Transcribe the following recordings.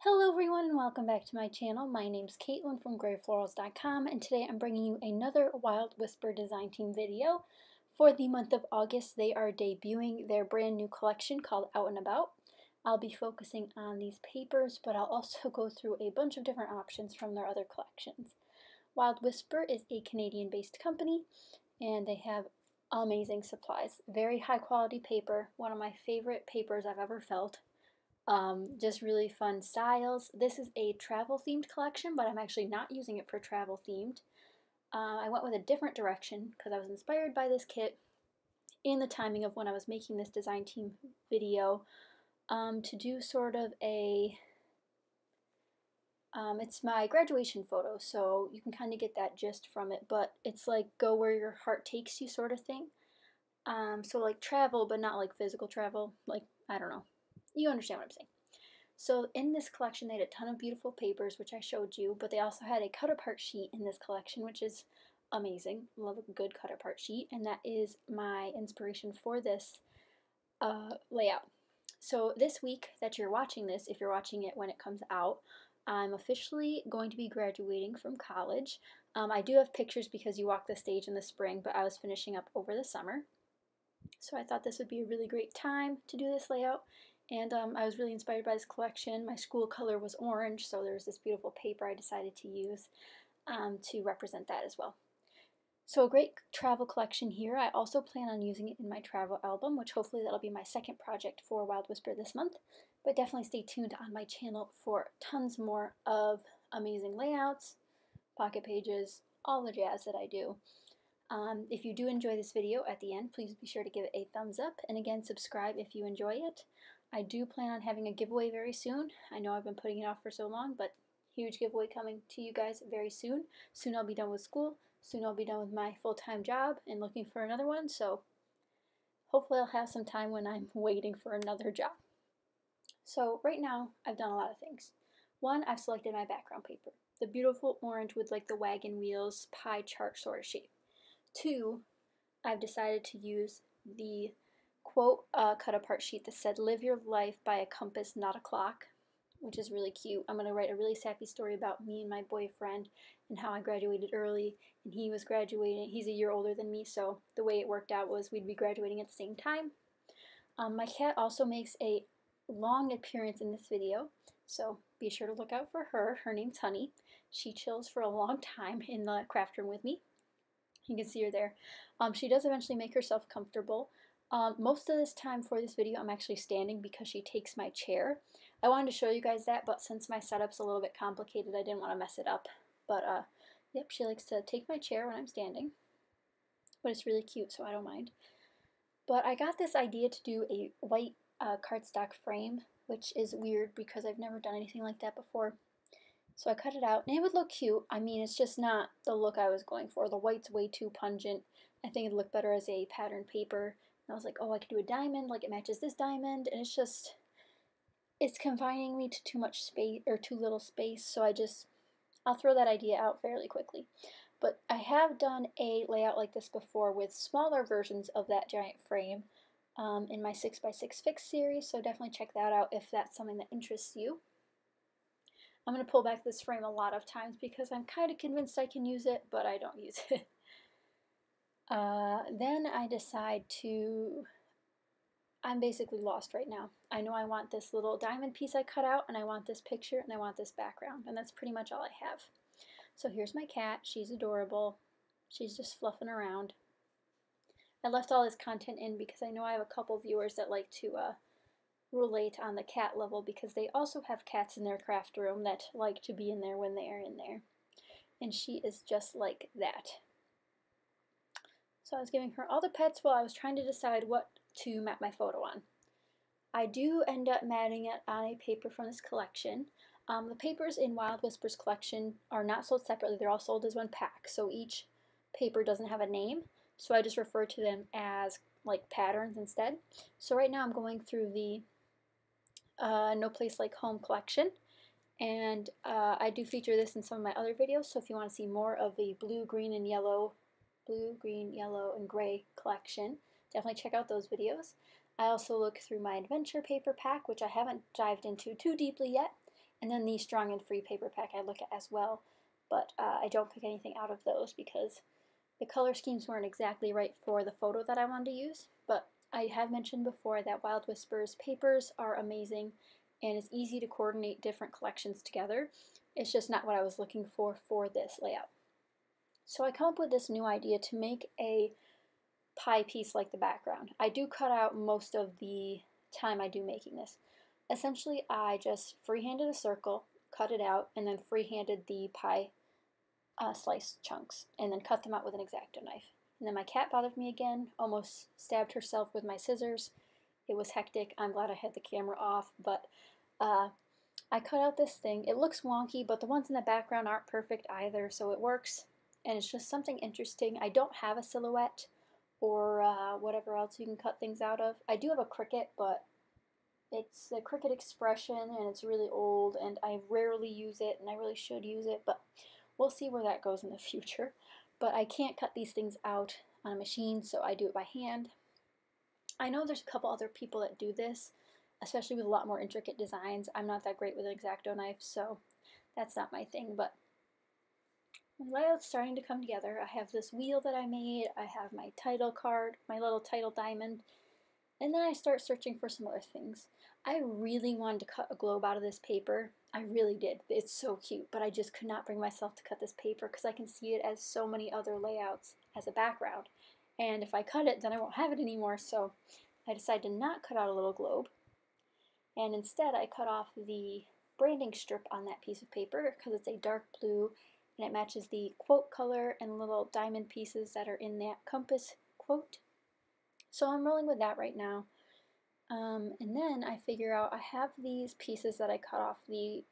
Hello everyone and welcome back to my channel. My name's Caitlin from Florals.com and today I'm bringing you another Wild Whisper design team video. For the month of August, they are debuting their brand new collection called Out and About. I'll be focusing on these papers, but I'll also go through a bunch of different options from their other collections. Wild Whisper is a Canadian-based company and they have amazing supplies. Very high quality paper, one of my favorite papers I've ever felt. Just really fun styles. This is a travel themed collection, but I'm actually not using it for travel themed. I went with a different direction because I was inspired by this kit in the timing of when I was making this design team video to do sort of a, it's my graduation photo, so you can kind of get that gist from it, but it's like go where your heart takes you sort of thing. So like travel, but not like physical travel, like, I don't know. You understand what I'm saying. So in this collection, they had a ton of beautiful papers, which I showed you, but they also had a cut-apart sheet in this collection, which is amazing. Love a good cut-apart sheet, and that is my inspiration for this layout. So this week that you're watching this, if you're watching it when it comes out, I'm officially going to be graduating from college. I do have pictures because you walk the stage in the spring, but I was finishing up over the summer. So I thought this would be a really great time to do this layout. And I was really inspired by this collection. My school color was orange, so there's this beautiful paper I decided to use to represent that as well. So a great travel collection here. I also plan on using it in my travel album, which hopefully that'll be my second project for Wild Whisper this month. But definitely stay tuned on my channel for tons more of amazing layouts, pocket pages, all the jazz that I do. If you do enjoy this video at the end, please be sure to give it a thumbs up, and again, subscribe if you enjoy it. I do plan on having a giveaway very soon. I know I've been putting it off for so long, but huge giveaway coming to you guys very soon. Soon I'll be done with school. Soon I'll be done with my full-time job and looking for another one, so hopefully I'll have some time when I'm waiting for another job. So right now, I've done a lot of things. One, I've selected my background paper, the beautiful orange with like the wagon wheels pie chart sort of shape. Two, I've decided to use the quote cut-apart sheet that said, "Live your life by a compass, not a clock," which is really cute. I'm going to write a really sappy story about me and my boyfriend and how I graduated early, and he was graduating. He's a year older than me, so the way it worked out was we'd be graduating at the same time. My cat also makes a long appearance in this video, so be sure to look out for her. Her name's Honey. She chills for a long time in the craft room with me. You can see her there. She does eventually make herself comfortable. Most of this time for this video, I'm actually standing because she takes my chair. I wanted to show you guys that, but since my setup's a little bit complicated, I didn't want to mess it up. But, yep, she likes to take my chair when I'm standing. But it's really cute, so I don't mind. But I got this idea to do a white cardstock frame, which is weird because I've never done anything like that before. So I cut it out, and it would look cute. I mean, it's just not the look I was going for. The white's way too pungent. I think it'd look better as a pattern paper. And I was like, oh, I could do a diamond, like it matches this diamond, and it's just, it's confining me to too much space, or too little space, so I'll throw that idea out fairly quickly. But I have done a layout like this before with smaller versions of that giant frame in my 6x6 Fix series, so definitely check that out if that's something that interests you. I'm going to pull back this frame a lot of times because I'm kind of convinced I can use it, but I don't use it. Then I decide to, I'm basically lost right now. I know I want this little diamond piece I cut out, and I want this picture, and I want this background, and that's pretty much all I have. So here's my cat. She's adorable. She's just fluffing around. I left all this content in because I know I have a couple viewers that like to relate on the cat level because they also have cats in their craft room that like to be in there when they are in there. And she is just like that. So I was giving her all the pets while I was trying to decide what to mat my photo on. I do end up matting it on a paper from this collection. The papers in Wild Whispers collection are not sold separately, they're all sold as one pack, so each paper doesn't have a name, so I just refer to them as like patterns instead. So right now I'm going through the No Place Like Home collection, and I do feature this in some of my other videos, so if you want to see more of the blue, green, and yellow, and gray collection, definitely check out those videos. I also look through my adventure paper pack, which I haven't dived into too deeply yet, And then the Strong and Free paper pack I look at as well, but I don't pick anything out of those because the color schemes weren't exactly right for the photo that I wanted to use. But I have mentioned before that Wild Whispers papers are amazing and it's easy to coordinate different collections together. It's just not what I was looking for this layout. So I come up with this new idea to make a pie piece like the background. I do cut out most of the time I do making this. Essentially, I just freehanded a circle, cut it out, and then freehanded the pie slice chunks, and then cut them out with an X-Acto knife. And then my cat bothered me again, almost stabbed herself with my scissors. It was hectic. I'm glad I had the camera off, but I cut out this thing. It looks wonky, but the ones in the background aren't perfect either, so it works. And it's just something interesting. I don't have a silhouette or whatever else you can cut things out of. I do have a Cricut, but it's a Cricut Expression, and it's really old, and I rarely use it, and I really should use it, but we'll see where that goes in the future. But I can't cut these things out on a machine, so I do it by hand. I know there's a couple other people that do this, especially with a lot more intricate designs. I'm not that great with an X-Acto knife, so that's not my thing, but my layout's starting to come together. I have this wheel that I made, I have my title card, my little title diamond, and then I start searching for some other things. I really wanted to cut a globe out of this paper. I really did. It's so cute, but I just could not bring myself to cut this paper because I can see it as so many other layouts as a background. And if I cut it, then I won't have it anymore, so I decided to not cut out a little globe. And instead, I cut off the branding strip on that piece of paper because it's a dark blue and it matches the quote color and little diamond pieces that are in that compass quote. So I'm rolling with that right now. And then I figure out I have these pieces that I cut off the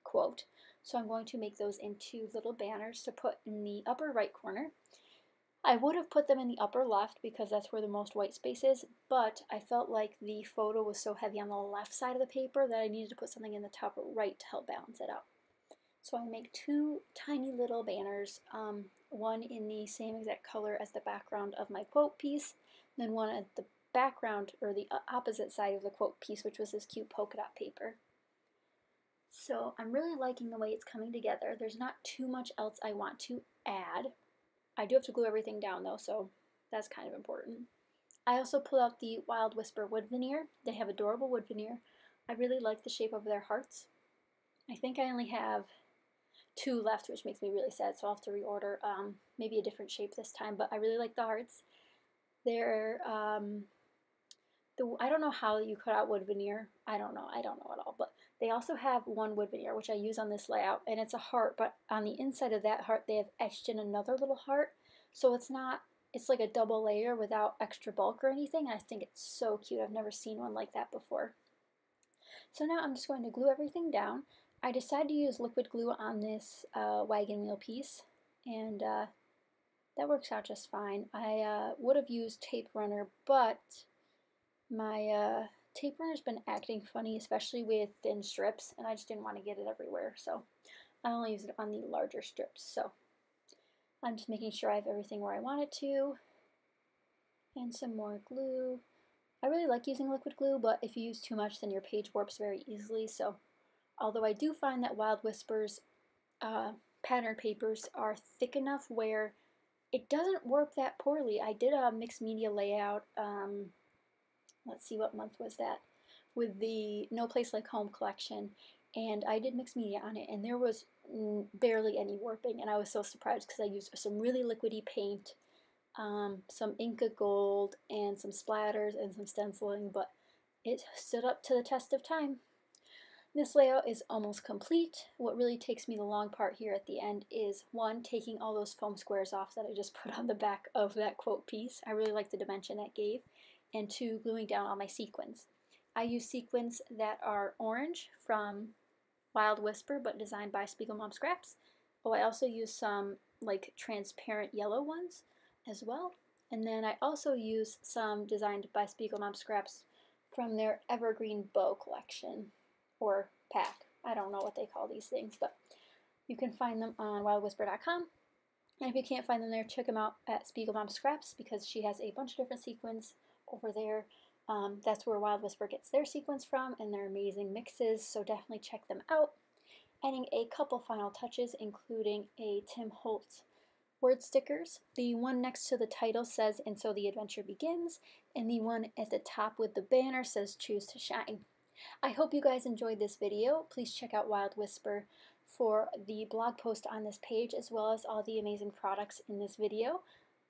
quote, so I'm going to make those into little banners to put in the upper right corner. I would have put them in the upper left because that's where the most white space is, but I felt like the photo was so heavy on the left side of the paper that I needed to put something in the top right to help balance it out. So I make two tiny little banners, one in the same exact color as the background of my quote piece, then one at the background or the opposite side of the quote piece, which was this cute polka dot paper. So I'm really liking the way it's coming together. There's not too much else I want to add. I do have to glue everything down though, so that's kind of important. I also pulled out the Wild Whisper wood veneer. They have adorable wood veneer. I really like the shape of their hearts. I think I only have 2 left, which makes me really sad, so I'll have to reorder maybe a different shape this time, but I really like the hearts. They're I don't know how you cut out wood veneer. I don't know at all. But they also have one wood veneer, which I use on this layout, and it's a heart, but on the inside of that heart, they have etched in another little heart. So it's like a double layer without extra bulk or anything. I think it's so cute. I've never seen one like that before. So now I'm just going to glue everything down. I decided to use liquid glue on this wagon wheel piece, and that works out just fine. I would have used tape runner, but my tape runner's been acting funny, especially with thin strips, and I just didn't want to get it everywhere, so I only use it on the larger strips. So I'm just making sure I have everything where I want it to, and some more glue. I really like using liquid glue, but if you use too much, then your page warps very easily. So although I do find that Wild Whispers pattern papers are thick enough where it doesn't warp that poorly. I did a mixed media layout, let's see, what month was that, with the No Place Like Home collection, and I did mixed media on it, and there was barely any warping, and I was so surprised because I used some really liquidy paint, some Inca Gold, and some splatters, and some stenciling, but it stood up to the test of time. This layout is almost complete. What really takes me the long part here at the end is, 1, taking all those foam squares off that I just put on the back of that quote piece. I really like the dimension that gave. And 2, gluing down all my sequins. I use sequins that are orange from Wild Whisper, but designed by Spiegel Mom Scraps. Oh, I also use some like transparent yellow ones as well. And then I also use some designed by Spiegel Mom Scraps from their Evergreen Bow collection, or pack. I don't know what they call these things, but you can find them on wildwhisper.com. And if you can't find them there, check them out at Spiegel Mom Scraps because she has a bunch of different sequins over there. That's where Wild Whisper gets their sequins from, and they're amazing mixes, so definitely check them out. adding a couple final touches, including a Tim Holtz word stickers. The one next to the title says, "And so the adventure begins," and the one at the top with the banner says, "Choose to shine." I hope you guys enjoyed this video. Please check out Wild Whisper for the blog post on this page, as well as all the amazing products in this video.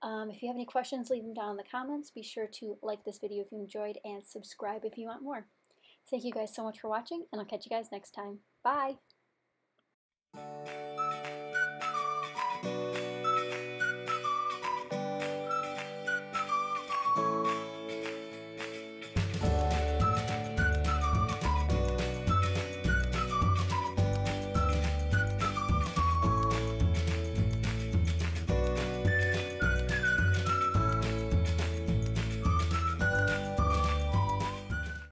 If you have any questions, leave them down in the comments. Be sure to like this video if you enjoyed and subscribe if you want more. Thank you guys so much for watching, and I'll catch you guys next time. Bye!